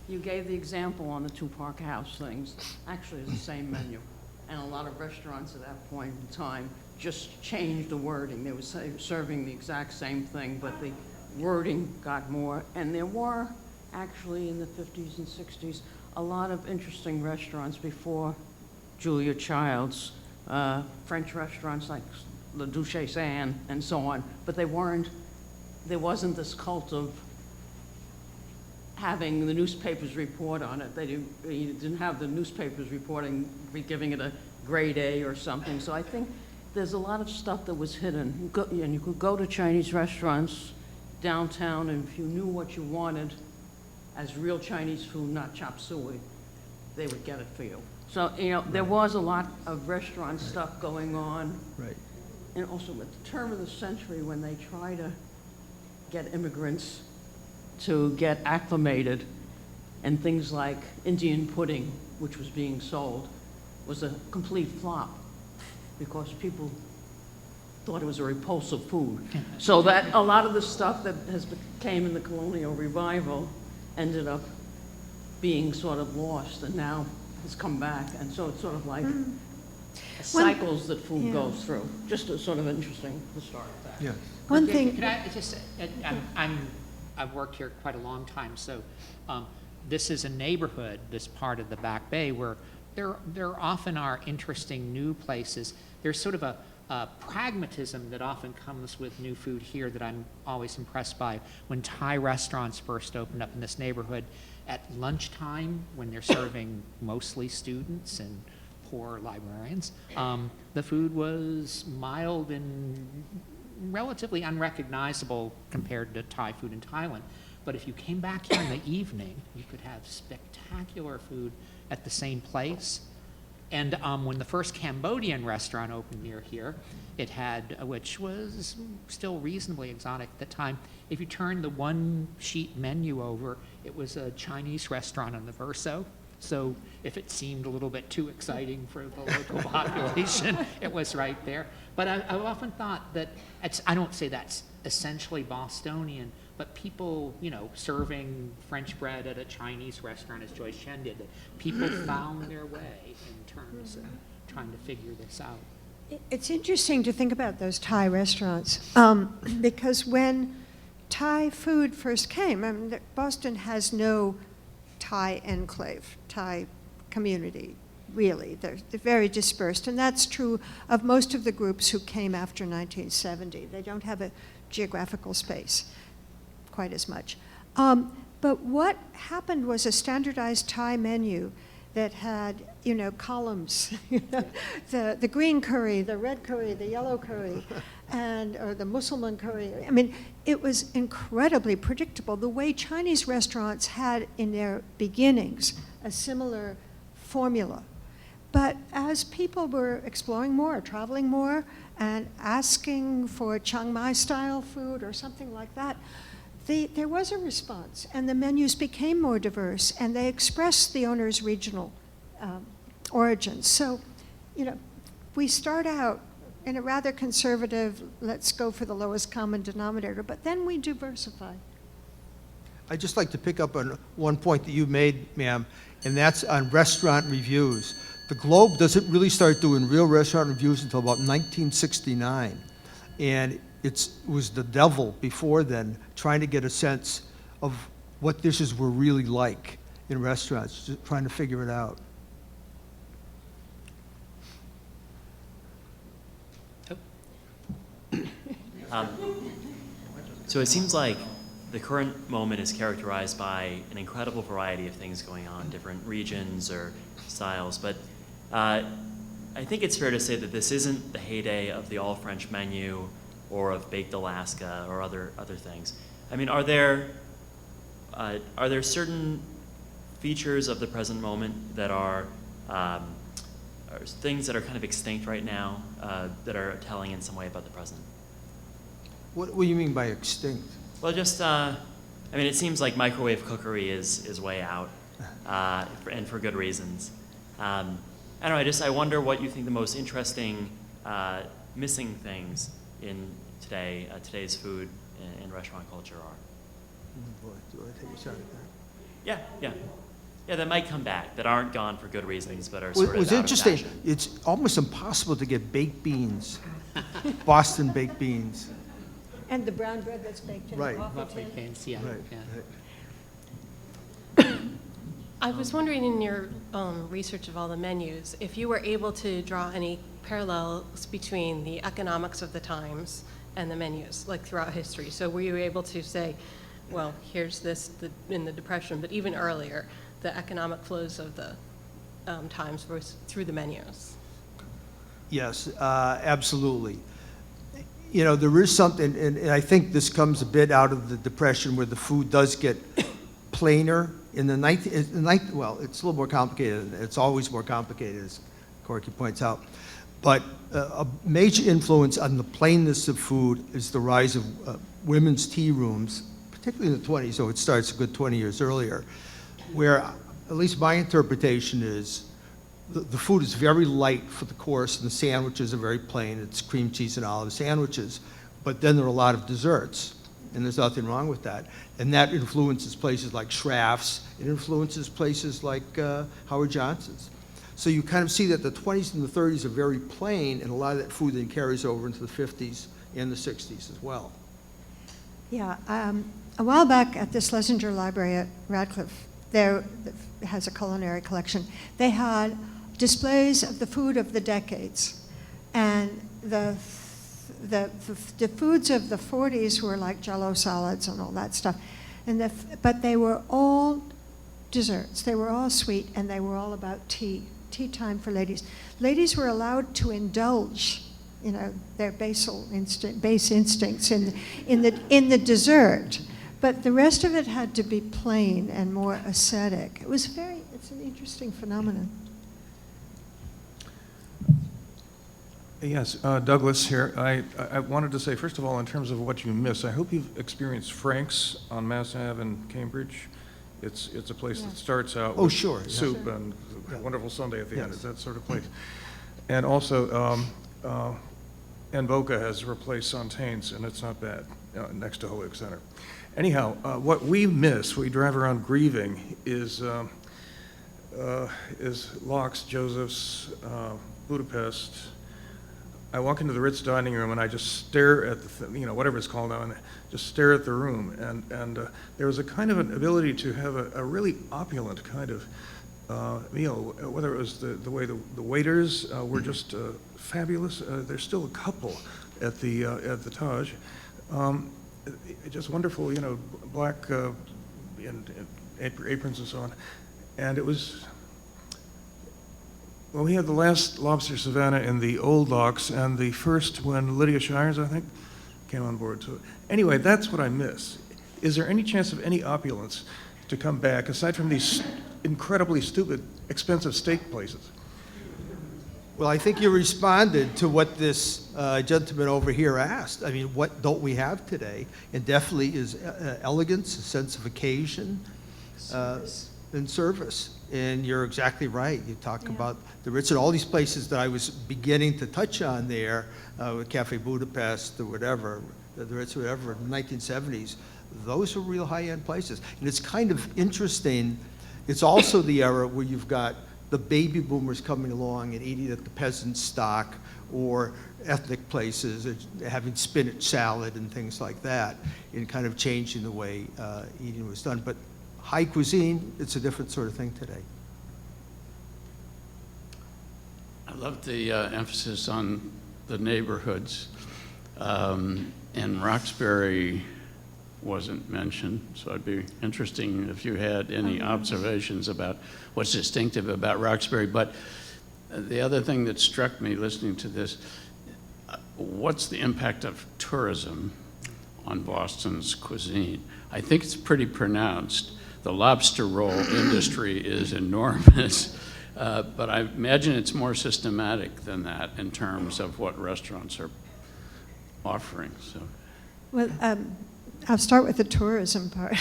You gave the example on the two Park House things. Actually, it's the same menu. And a lot of restaurants at that point in time just changed the wording. They were serving the exact same thing, but the wording got more. And there were, actually, in the 50s and 60s, a lot of interesting restaurants before Julia Child's, French restaurants like Le Duchesse Anne and so on. But there wasn't this cult of having the newspapers report on it. They didn't have the newspapers reporting, giving it a grade A or something. So I think there's a lot of stuff that was hidden. And you could go to Chinese restaurants downtown, and if you knew what you wanted as real Chinese food, not chop suey, they would get it for you. So, you know, there was a lot of restaurant stuff going on. Right. And also at the turn of the century, when they try to get immigrants to get acclimated, and things like Indian pudding, which was being sold, was a complete flop because people thought it was a repulsive food. So that a lot of the stuff that came in the Colonial Revival ended up being sort of lost and now has come back. And so it's sort of like cycles that food goes through. Just a sort of interesting to start with that. Yeah. One Could thing, I just, I've worked here quite a long time, so this is a neighborhood, this part of the Back Bay, where there often are interesting new places. There's sort of a pragmatism that often comes with new food here that I'm always impressed by. When Thai restaurants first opened up in this neighborhood, at lunchtime, when they're serving mostly students and poor librarians, the food was mild and relatively unrecognizable compared to Thai food in Thailand. But if you came back here in the evening, you could have spectacular food at the same place. And when the first Cambodian restaurant opened near here, it had, which was still reasonably exotic at the time, if you turned the one sheet menu over, it was a Chinese restaurant on the verso. So if it seemed a little bit too exciting for the local population, it was right there. But I've often thought that, I don't say that's essentially Bostonian, but people, you know, serving French bread at a Chinese restaurant, as Joyce Chen did, that people found their way in terms of trying to figure this out. it's interesting to think about those Thai restaurants because when Thai food first came, I mean, Boston has no Thai enclave, Thai community, really. They're very dispersed, and that's true of most of the groups who came after 1970. They don't have a geographical space quite as much. But what happened was a standardized Thai menu that had, you know, columns, the green curry, the red curry, the yellow curry, or the Muslim curry. I mean, it was incredibly predictable. The way Chinese restaurants had in their beginnings a similar formula. But as people were exploring more, traveling more, and asking for Chiang Mai style food or something like that, there was a response, and the menus became more diverse, and they expressed the owner's regional origins. So, you know, we start out in a rather conservative, let's go for the lowest common denominator, but then we diversify. I'd just like to pick up on one point that you made, ma'am, and that's on restaurant reviews. The Globe doesn't really start doing real restaurant reviews until about 1969, and it was the devil before then, trying to get a sense of what dishes were really like in restaurants, just trying to figure it out. So it seems like the current moment is characterized by an incredible variety of things going on, different regions or styles, but I think it's fair to say that this isn't the heyday of the all-French menu or of Baked Alaska or other things. I mean, are there certain features of the present moment that are things that are kind of extinct right now that are telling in some way about the present? What do you mean by extinct? Well, just, I mean, it seems like microwave cookery is way out, and for good reasons. I don't know, I wonder what you think the most interesting missing things in today's food and restaurant culture are. Boy, do I take a shot at that? Yeah, that might come back, that aren't gone for good reasons, but are Well, sort it of was out interesting. of fashion. It's almost impossible to get baked beans, Boston baked beans. And the brown bread that's baked in Right. the coffee Lovely tin. things, yeah. Right, Yeah. right. I was wondering in your research of all the menus, if you were able to draw any parallels between the economics of the times and the menus, like throughout history. So were you able to say, well, here's this in the Depression, but even earlier, the economic flows of the times was through the menus? Yes, absolutely. You know, there is something, and I think this comes a bit out of the Depression where the food does get plainer. Well, it's a little more complicated. It's always more complicated, as Corky points out. But a major influence on the plainness of food is the rise of women's tea rooms, particularly in the 20s, so it starts a good 20 years earlier, where at least my interpretation is the food is very light for the course, and the sandwiches are very plain. It's cream cheese and olive sandwiches. But then there are a lot of desserts, and there's nothing wrong with that. And that influences places like Schraff's. It influences places like Howard Johnson's. So you kind of see that the 20s and the 30s are very plain, and a lot of that food then carries over into the 50s and the 60s as well. Yeah, a while back at the Schlesinger Library at Radcliffe, there has a culinary collection. They had displays of the food of the decades, and the foods of the 40s were like Jell-O salads and all that stuff, but they were all desserts. They were all sweet, and they were all about tea time for ladies. Ladies were allowed to indulge, their base instincts in the dessert, but the rest of it had to be plain and more ascetic. It's an interesting phenomenon. Yes, Douglas here. I wanted to say, first of all, in terms of what you miss, I hope you've experienced Frank's on Mass Ave in Cambridge. It's a place that starts out with soup and a wonderful sundae at the end. It's that sort of place. And also, Boca has replaced Sontaine's, and it's not bad, next to Holyoke Center. Anyhow, what we miss, we drive around grieving, is Locke's, Joseph's, Budapest. I walk into the Ritz dining room and I just stare at the, whatever it's called now, and just stare at the room. And there was a kind of an ability to have a really opulent kind of meal, whether it was the way the waiters were just fabulous. There's still a couple at the Taj. Just wonderful, black and aprons and so on. And it was, well, we had the last lobster Savannah in the old locks, and the first when Lydia Shires, I think, came on board. So anyway, that's what I miss. Is there any chance of any opulence to come back, aside from these incredibly stupid, expensive steak places? Well, I think you responded to what this gentleman over here asked. I mean, what don't we have today? And definitely is elegance, a sense of occasion, and service. And you're exactly right. You talk about the Ritz and all these places that I was beginning to touch on there, with Cafe Budapest or whatever, the Ritz, whatever, in the 1970s. Those were real high-end places. And it's kind of interesting. It's also the era where you've got the baby boomers coming along and eating at the peasant stock or ethnic places, having spinach salad and things like that, and kind of changing the way eating was done. But high cuisine, it's a different sort of thing today. I love the emphasis on the neighborhoods. And Roxbury wasn't mentioned, so it'd be interesting if you had any observations about what's distinctive about Roxbury. But the other thing that struck me listening to this, what's the impact of tourism on Boston's cuisine? I think it's pretty pronounced. The lobster roll industry is enormous, but I imagine it's more systematic than that in terms of what restaurants are offering. So, well, I'll start with the tourism part.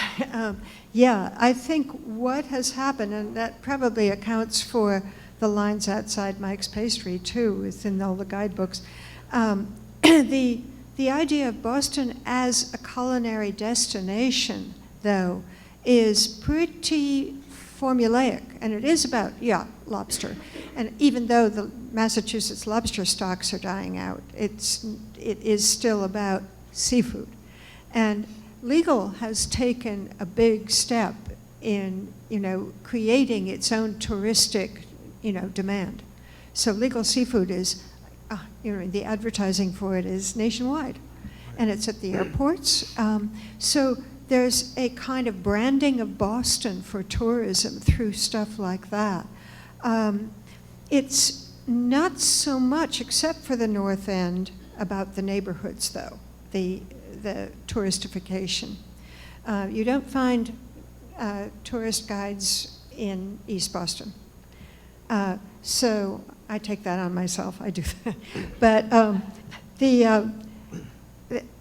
Yeah, I think what has happened, and that probably accounts for the lines outside Mike's Pastry too, it's in all the guidebooks. The idea of Boston as a culinary destination, though, is pretty formulaic, and it is about, lobster. And even though the Massachusetts lobster stocks are dying out, it is still about seafood. And legal has taken a big step in, creating its own touristic, demand. So legal seafood is, the advertising for it is nationwide, and it's at the airports. So there's a kind of branding of Boston for tourism through stuff like that. It's not so much, except for the North End, about the neighborhoods, though, the touristification. You don't find tourist guides in East Boston. So I take that on myself, I do that. But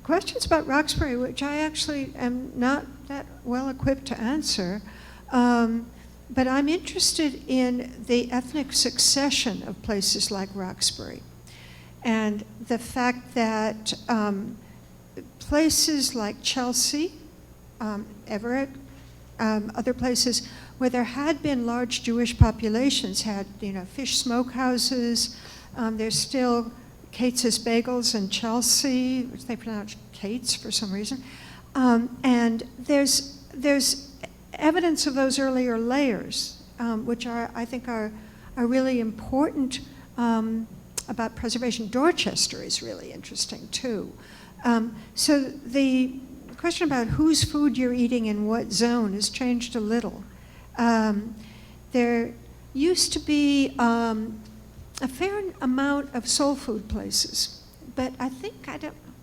questions about Roxbury, which I actually am not that well equipped to answer. But I'm interested in the ethnic succession of places like Roxbury, and the fact that places like Chelsea, Everett, other places where there had been large Jewish populations had, fish smokehouses. There's still Kate's Bagels in Chelsea, which they pronounce Kate's for some reason. And there's evidence of those earlier layers, which I think are really important about preservation. Dorchester is really interesting too. So the question about whose food you're eating in what zone has changed a little. There used to be a fair amount of soul food places, but I think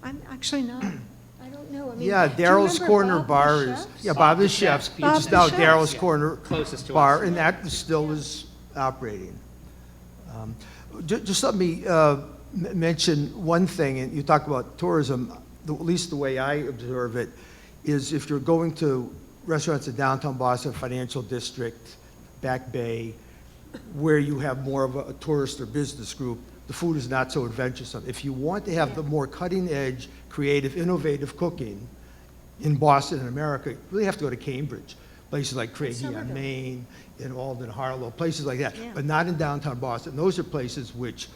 I'm actually not. I don't know. I mean, Yeah, do you Daryl's remember Corner Bob the Bar Chef? is, yeah, Bob the Chef's, Chef. which Bob is the now Chef. Daryl's Yeah. Corner Closest to Bar, us. and that still is operating. Just let me mention one thing, and you talk about tourism, at least the way I observe it, is if you're going to restaurants in downtown Boston, Financial District, Back Bay, where you have more of a tourist or business group, the food is not so adventuresome. If you want to have the more cutting-edge, creative, innovative cooking in Boston and America, you really have to go to Cambridge. Places like Craigie on Somerville. Main, in Alden, Harlow, places like that, Yeah. but not in downtown Boston. Those are places which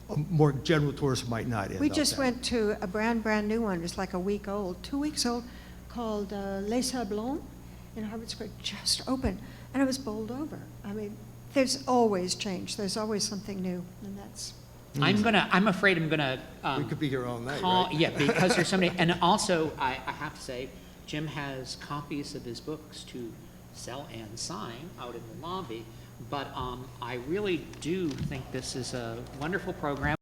a more general tourist might not end We up just at. went to a brand new one. It's like a week old, 2 weeks old, called Les Sablons in Harvard Square, just opened, and it was bowled over. I mean, there's always change. There's always something new, and that's. I'm afraid I'm gonna. We could be here all night, call, right? Yeah, because there's so many, and also I have to say, Jim has copies of his books to sell and sign out in the lobby. But I really do think this is a wonderful program.